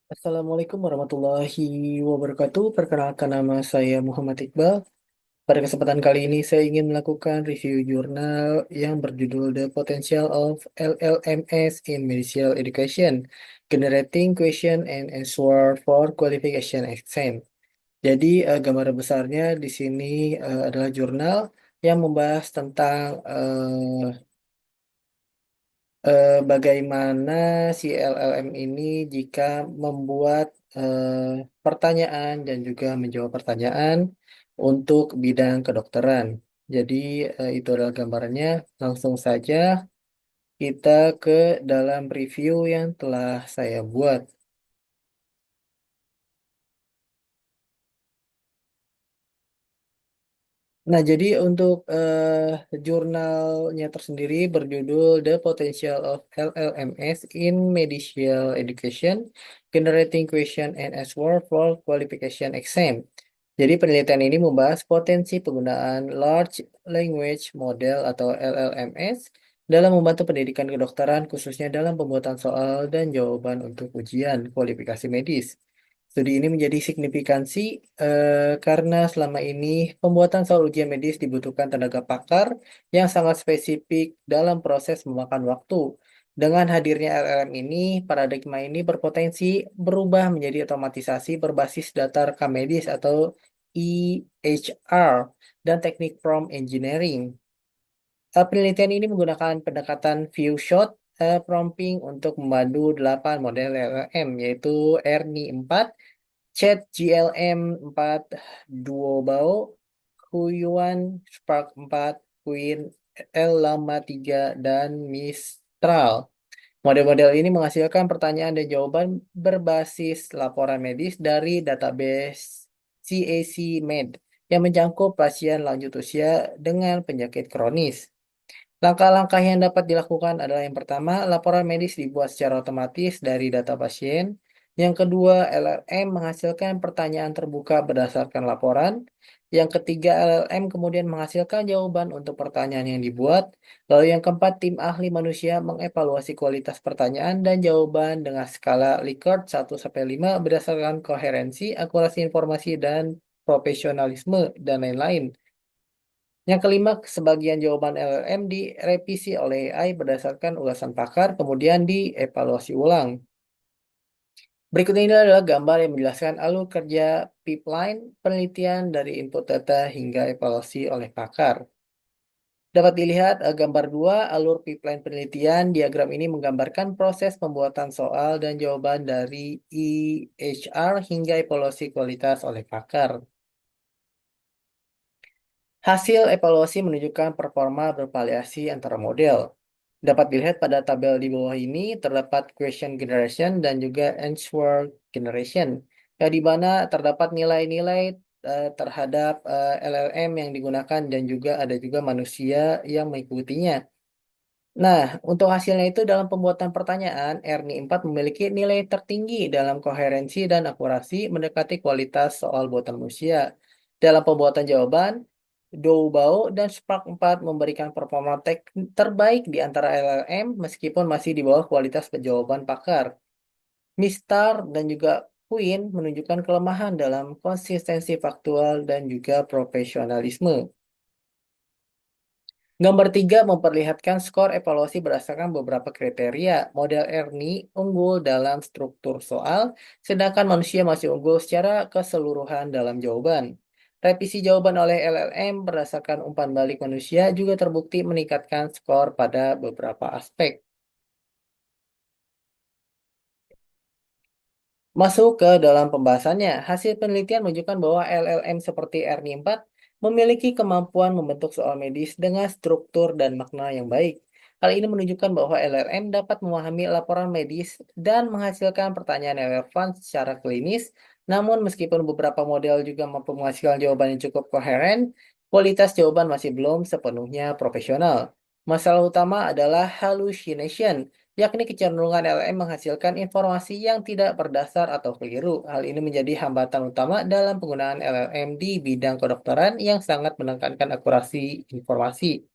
Assalamualaikum warahmatullahi wabarakatuh. Perkenalkan nama saya Muhammad Iqbal. Pada kesempatan kali ini saya ingin melakukan review jurnal yang berjudul The Potential of LLMS in Medical Education, Generating Question and Answer for Qualification Exam. Jadi gambar besarnya di sini adalah jurnal yang membahas tentang bagaimana si LLM ini jika membuat pertanyaan dan juga menjawab pertanyaan untuk bidang kedokteran. Jadi itu adalah gambarannya. Langsung saja kita ke dalam review yang telah saya buat. Nah, jadi untuk jurnalnya tersendiri berjudul The Potential of LLMS in Medical Education, Generating Question and Answer for Qualification Exam. Jadi penelitian ini membahas potensi penggunaan Large Language Model atau LLMS dalam membantu pendidikan kedokteran, khususnya dalam pembuatan soal dan jawaban untuk ujian kualifikasi medis. Studi ini menjadi signifikansi karena selama ini pembuatan soal ujian medis dibutuhkan tenaga pakar yang sangat spesifik dalam proses memakan waktu. Dengan hadirnya LLM ini, paradigma ini berpotensi berubah menjadi otomatisasi berbasis data rekam medis atau EHR dan teknik prompt engineering. Penelitian ini menggunakan pendekatan few shot prompting untuk memadu 8 model LLM, yaitu ERNI 4, Chat GLM 4, Duobao, Huiyuan, Spark 4, Queen, Llama 3, dan Mistral. Model-model ini menghasilkan pertanyaan dan jawaban berbasis laporan medis dari database CAC Med yang menjangkau pasien lanjut usia dengan penyakit kronis. Langkah-langkah yang dapat dilakukan adalah yang pertama, laporan medis dibuat secara otomatis dari data pasien. Yang kedua, LLM menghasilkan pertanyaan terbuka berdasarkan laporan. Yang ketiga, LLM kemudian menghasilkan jawaban untuk pertanyaan yang dibuat. Lalu yang keempat, tim ahli manusia mengevaluasi kualitas pertanyaan dan jawaban dengan skala Likert 1-5 berdasarkan koherensi, akurasi informasi, dan profesionalisme, dan lain-lain. Yang kelima, sebagian jawaban LLM direvisi oleh AI berdasarkan ulasan pakar, kemudian dievaluasi ulang. Berikut ini adalah gambar yang menjelaskan alur kerja pipeline penelitian dari input data hingga evaluasi oleh pakar. Dapat dilihat gambar 2 alur pipeline penelitian. Diagram ini menggambarkan proses pembuatan soal dan jawaban dari EHR hingga evaluasi kualitas oleh pakar. Hasil evaluasi menunjukkan performa bervariasi antara model. Dapat dilihat pada tabel di bawah ini terdapat question generation dan juga answer generation, yang di mana terdapat nilai-nilai terhadap LLM yang digunakan dan juga ada juga manusia yang mengikutinya. Nah, untuk hasilnya itu dalam pembuatan pertanyaan, RNI 4 memiliki nilai tertinggi dalam koherensi dan akurasi mendekati kualitas soal buatan manusia. Dalam pembuatan jawaban, Doubao dan Spark 4 memberikan performa terbaik di antara LLM meskipun masih di bawah kualitas jawaban pakar. Mistar dan juga Queen menunjukkan kelemahan dalam konsistensi faktual dan juga profesionalisme. Gambar 3 memperlihatkan skor evaluasi berdasarkan beberapa kriteria. Model Ernie unggul dalam struktur soal, sedangkan manusia masih unggul secara keseluruhan dalam jawaban. Revisi jawaban oleh LLM berdasarkan umpan balik manusia juga terbukti meningkatkan skor pada beberapa aspek. Masuk ke dalam pembahasannya, hasil penelitian menunjukkan bahwa LLM seperti Ernie 4 memiliki kemampuan membentuk soal medis dengan struktur dan makna yang baik. Hal ini menunjukkan bahwa LLM dapat memahami laporan medis dan menghasilkan pertanyaan yang relevan secara klinis. Namun meskipun beberapa model juga mampu menghasilkan jawaban yang cukup koheren, kualitas jawaban masih belum sepenuhnya profesional. Masalah utama adalah hallucination, yakni kecenderungan LLM menghasilkan informasi yang tidak berdasar atau keliru. Hal ini menjadi hambatan utama dalam penggunaan LLM di bidang kedokteran yang sangat menekankan akurasi informasi.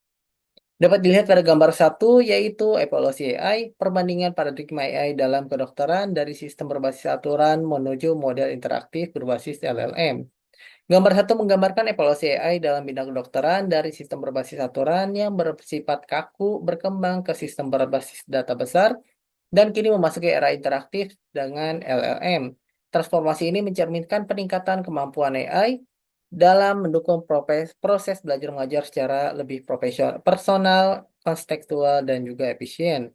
Dapat dilihat pada gambar satu, yaitu evaluasi AI, perbandingan paradigma AI dalam kedokteran dari sistem berbasis aturan menuju model interaktif berbasis LLM. Gambar satu menggambarkan evaluasi AI dalam bidang kedokteran dari sistem berbasis aturan yang bersifat kaku berkembang ke sistem berbasis data besar dan kini memasuki era interaktif dengan LLM. Transformasi ini mencerminkan peningkatan kemampuan AI dalam mendukung proses belajar mengajar secara lebih profesional, personal, kontekstual, dan juga efisien.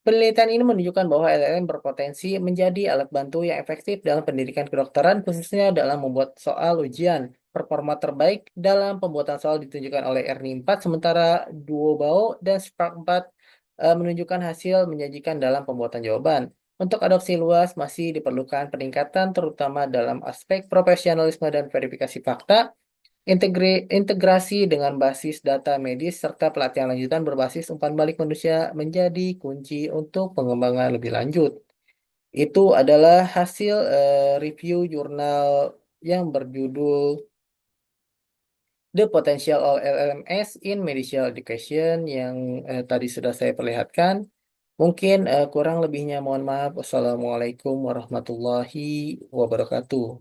Penelitian ini menunjukkan bahwa LLM berpotensi menjadi alat bantu yang efektif dalam pendidikan kedokteran, khususnya dalam membuat soal ujian. Performa terbaik dalam pembuatan soal ditunjukkan oleh Ernie 4, sementara Duobao dan Spark 4 menunjukkan hasil menyajikan dalam pembuatan jawaban. Untuk adopsi luas masih diperlukan peningkatan terutama dalam aspek profesionalisme dan verifikasi fakta. Integrasi dengan basis data medis serta pelatihan lanjutan berbasis umpan balik manusia menjadi kunci untuk pengembangan lebih lanjut. Itu adalah hasil review jurnal yang berjudul The Potential of LLMS in Medical Education yang tadi sudah saya perlihatkan. Mungkin kurang lebihnya mohon maaf. Wassalamualaikum warahmatullahi wabarakatuh.